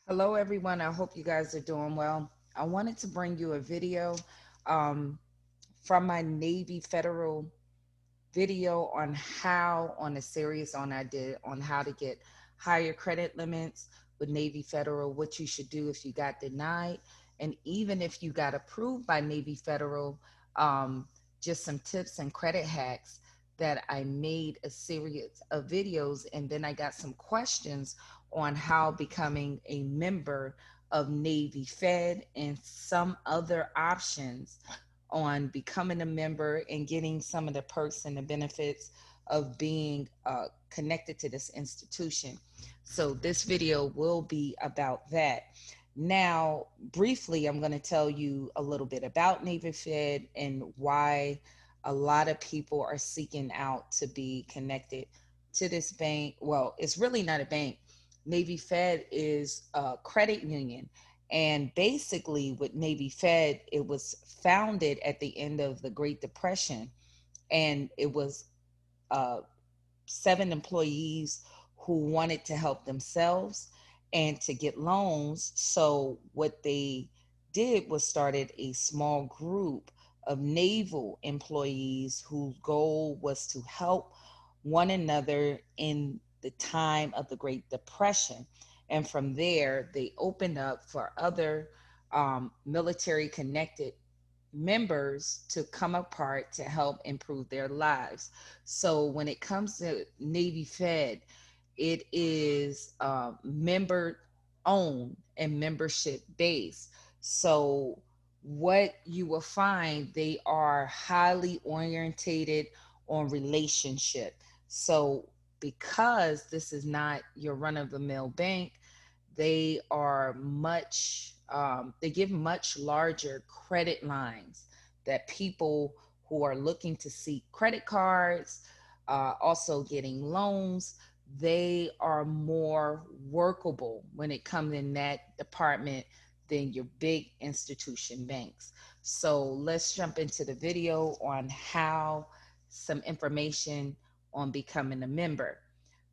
Hello, everyone. I hope you guys are doing well. I wanted to bring you a video um, from my Navy Federal video on a series I did on how to get higher credit limits with Navy Federal, what you should do if you got denied, and even if you got approved by Navy Federal, um, just some tips and credit hacks that I made a series of videos, and then I got some questions on how becoming a member of Navy Fed and some other options on becoming a member and getting some of the perks and the benefits of being connected to this institution. So, this video will be about that. Now, briefly, I'm going to tell you a little bit about Navy Fed and why a lot of people are seeking out to be connected to this bank. Well, it's really not a bank. Navy Fed is a credit union, and basically, with Navy Fed, it was founded at the end of the Great Depression, and it was uh, seven employees who wanted to help themselves and to get loans. So, what they did was started a small group of naval employees whose goal was to help one another in the time of the Great Depression. And from there, they opened up for other military connected members to come apart to help improve their lives. So when it comes to Navy Fed, it is member owned and membership based. So what you will find, they are highly orientated on relationship. So because this is not your run of the mill bank, they give much larger credit lines that people who are looking to seek credit cards, also getting loans, they are more workable when it comes in that department than your big institution banks. So let's jump into the video on how some information on becoming a member.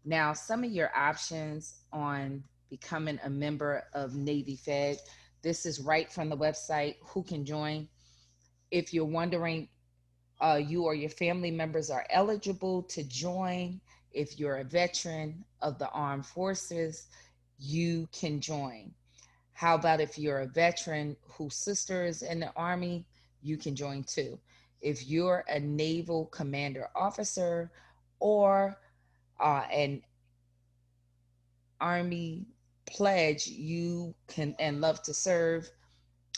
Now, some of your options on becoming a member of Navy Fed, this is right from the website, who can join. If you're wondering, you or your family members are eligible to join. If you're a veteran of the armed forces, you can join. How about if you're a veteran whose sister is in the Army, you can join too. If you're a naval commander officer or an Army pledge, you can and love to serve.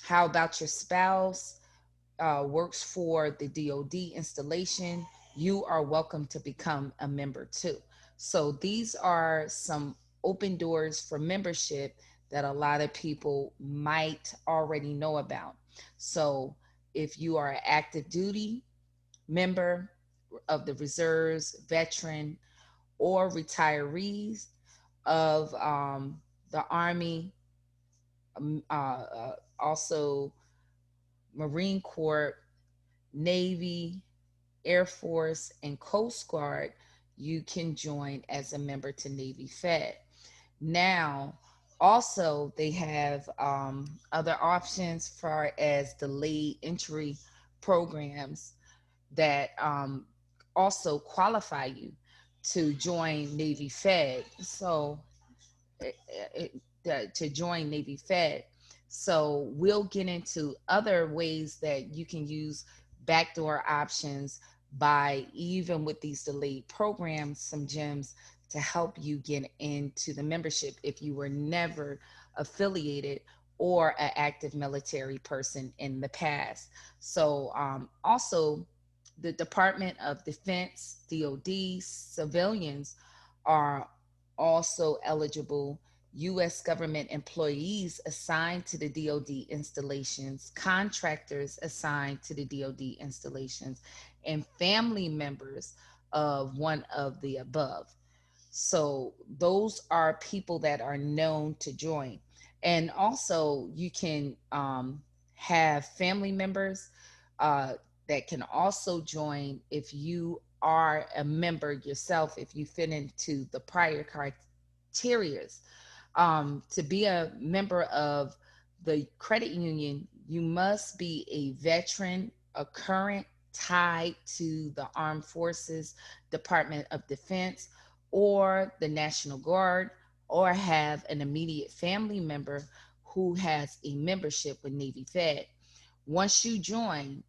How about your spouse works for the DoD installation? You are welcome to become a member too. So these are some open doors for membership that a lot of people might already know about. So if you are an active duty member of the reserves, veteran, or retirees of the Army, also Marine Corps, Navy, Air Force, and Coast Guard, you can join as a member to Navy Fed. Now, also, they have other options far as delayed entry programs that also qualify you to join Navy Fed. So to join Navy Fed. So we'll get into other ways that you can use backdoor options by even with these delayed programs, some gems to help you get into the membership if you were never affiliated or an active military person in the past. So also the Department of Defense, DoD, civilians are also eligible. U.S. government employees assigned to the DoD installations, contractors assigned to the DoD installations, and family members of one of the above. So those are people that are known to join. And also, you can have family members uh, that can also join if you are a member yourself, if you fit into the prior criteria. To be a member of the credit union, you must be a veteran, a current tied to the Armed Forces, Department of Defense, or the National Guard, or have an immediate family member who has a membership with Navy Fed. Once you join,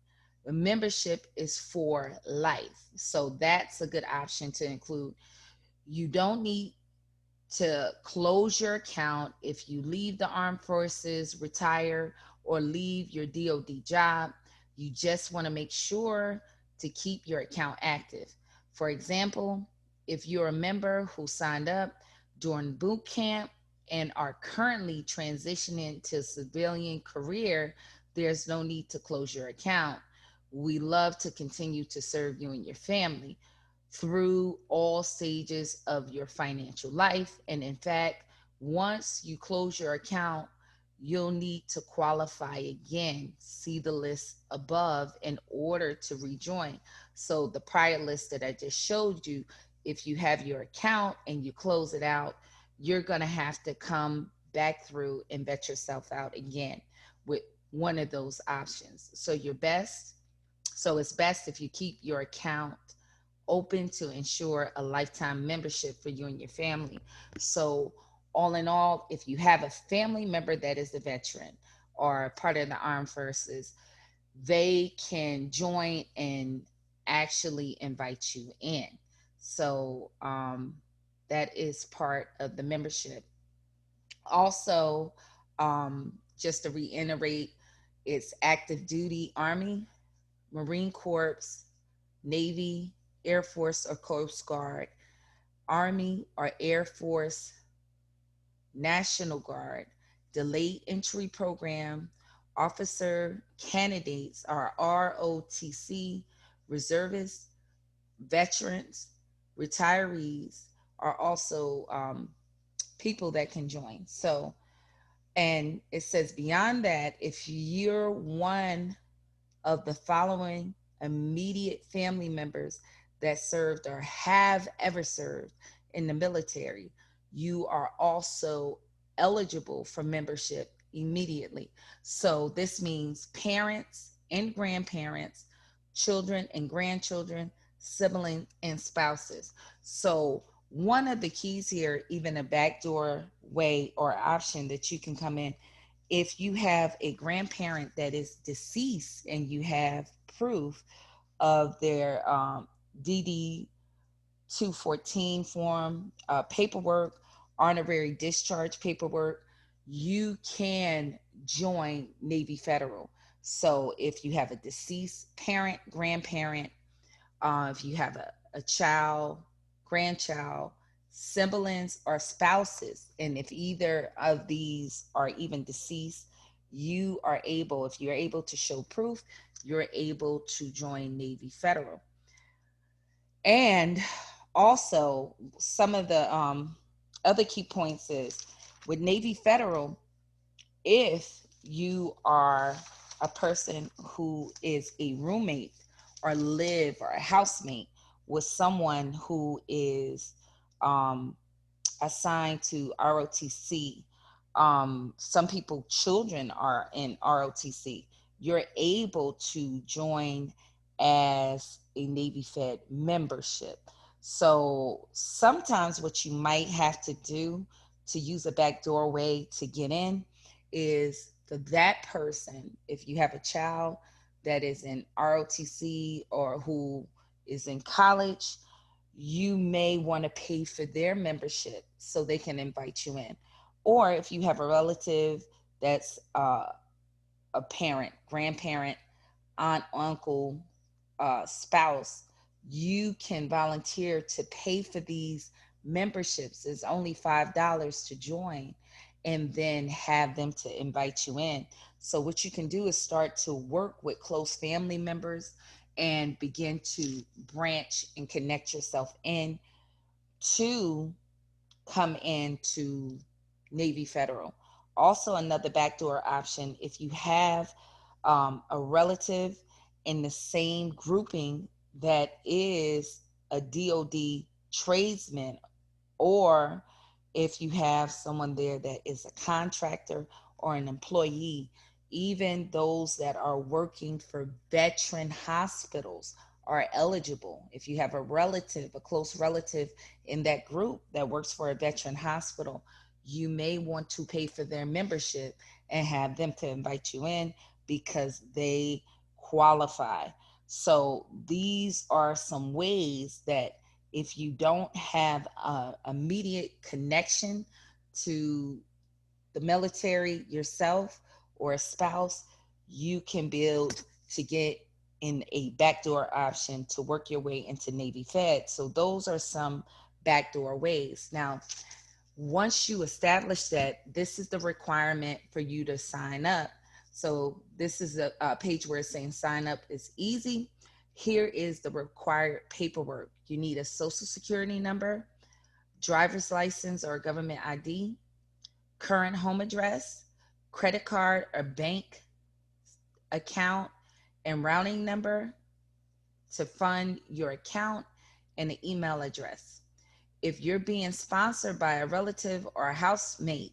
the membership is for life. So that's a good option to include. You don't need to close your account if you leave the armed forces, retire, or leave your DoD job. You just want to make sure to keep your account active. For example, if you're a member who signed up during boot camp and are currently transitioning to civilian career, there's no need to close your account. We love to continue to serve you and your family through all stages of your financial life. And in fact, once you close your account, you'll need to qualify again. See the list above in order to rejoin. So, the prior list that I just showed you, if you have your account and you close it out, you're going to have to come back through and vet yourself out again with one of those options. So it's best if you keep your account open to ensure a lifetime membership for you and your family. So, all in all, if you have a family member that is a veteran or part of the armed forces, they can join and actually invite you in. So, that is part of the membership. Also, just to reiterate, it's active duty Army, Marine Corps, Navy, Air Force or Coast Guard, Army or Air Force, National Guard, Delayed Entry Program, Officer Candidates are ROTC, reservists, veterans, retirees are also people that can join. So, and it says beyond that, if you're one of the following immediate family members that served or have ever served in the military, you are also eligible for membership immediately. So this means parents and grandparents, children and grandchildren, siblings and spouses. So one of the keys here, even a backdoor way or option that you can come in, if you have a grandparent that is deceased and you have proof of their DD 214 form paperwork, honorary discharge paperwork, you can join Navy Federal. So if you have a deceased parent, grandparent, if you have a child, grandchild, siblings, or spouses, and if either of these are even deceased, you are able, if you're able to show proof, you're able to join Navy Federal. And also, some of the other key points is with Navy Federal, if you are a person who is a roommate or live or a housemate with someone who is um, assigned to ROTC, some people, children are in ROTC, you're able to join as a Navy Fed membership. So sometimes what you might have to do to use a backdoor way to get in is for that person, if you have a child that is in ROTC or who is in college, you may want to pay for their membership so they can invite you in. Or if you have a relative that's a parent, grandparent, aunt, uncle, spouse, you can volunteer to pay for these memberships. It's only $5 to join and then have them to invite you in. So, what you can do is start to work with close family members and begin to branch and connect yourself in to come into Navy Federal. Also, another backdoor option, if you have a relative in the same grouping that is a DoD tradesman, or if you have someone there that is a contractor or an employee, even those that are working for veteran hospitals are eligible. If you have a relative, a close relative in that group that works for a veteran hospital, you may want to pay for their membership and have them to invite you in because they qualify. So these are some ways that if you don't have a immediate connection to the military yourself or a spouse, you can build to get in a backdoor option to work your way into Navy Fed. So those are some backdoor ways. Now, once you establish that, this is the requirement for you to sign up. So this is a page where it's saying sign up is easy. Here is the required paperwork. You need a social security number, driver's license or government ID, current home address, credit card or bank account and routing number to fund your account, and an email address. If you're being sponsored by a relative or a housemate,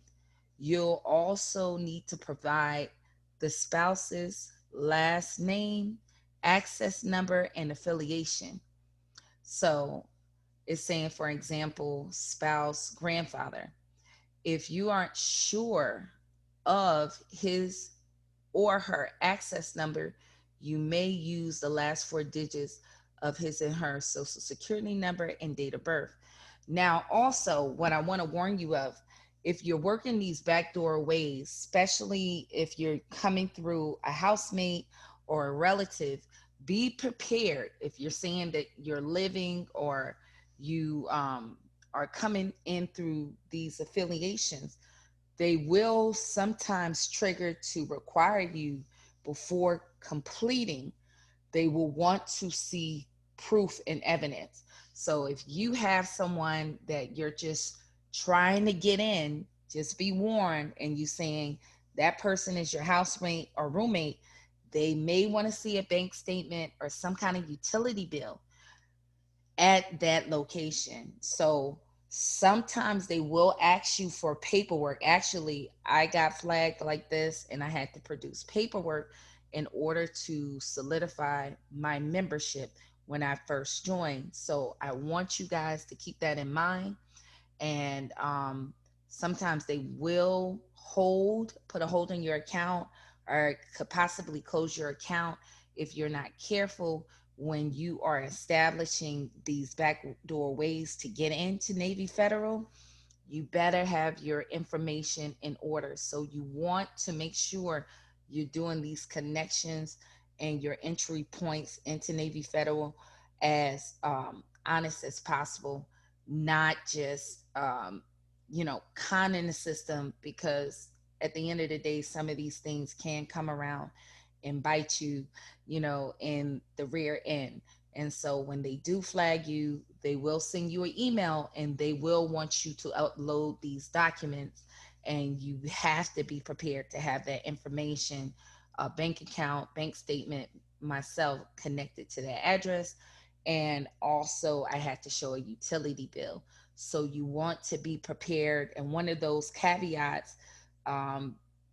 you'll also need to provide the spouse's last name, access number, and affiliation. So it's saying, for example, spouse, grandfather. If you aren't sure of his or her access number, you may use the last four digits of his and her social security number and date of birth. Now, also, what I want to warn you of, if you're working these backdoor ways, especially if you're coming through a housemate or a relative, be prepared. If you're saying that you're living or you are coming in through these affiliations, they will sometimes trigger to require you before completing. They will want to see proof and evidence. So if you have someone that you're just trying to get in, just be warned, and you saying that person is your housemate or roommate, they may want to see a bank statement or some kind of utility bill at that location. So sometimes they will ask you for paperwork. Actually, I got flagged like this and I had to produce paperwork in order to solidify my membership when I first joined. So I want you guys to keep that in mind. And sometimes they will put a hold on your account, or could possibly close your account if you're not careful when you are establishing these backdoor ways to get into Navy Federal. You better have your information in order. So you want to make sure you're doing these connections and your entry points into Navy Federal as honest as possible, not just conning the system, because at the end of the day, some of these things can come around and bite you, in the rear end. And so when they do flag you, they will send you an email and they will want you to upload these documents. And you have to be prepared to have that information, a bank account, bank statement, myself connected to that address. And also, I had to show a utility bill. So you want to be prepared. And one of those caveats,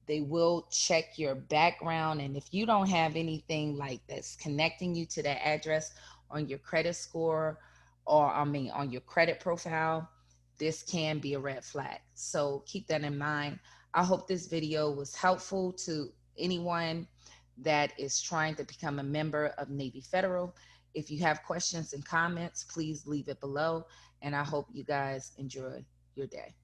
they will check your background. And if you don't have anything like that's connecting you to that address on your credit score, or on your credit profile, this can be a red flag. So keep that in mind. I hope this video was helpful to anyone that is trying to become a member of Navy Federal. If you have questions and comments, please leave it below. And I hope you guys enjoy your day.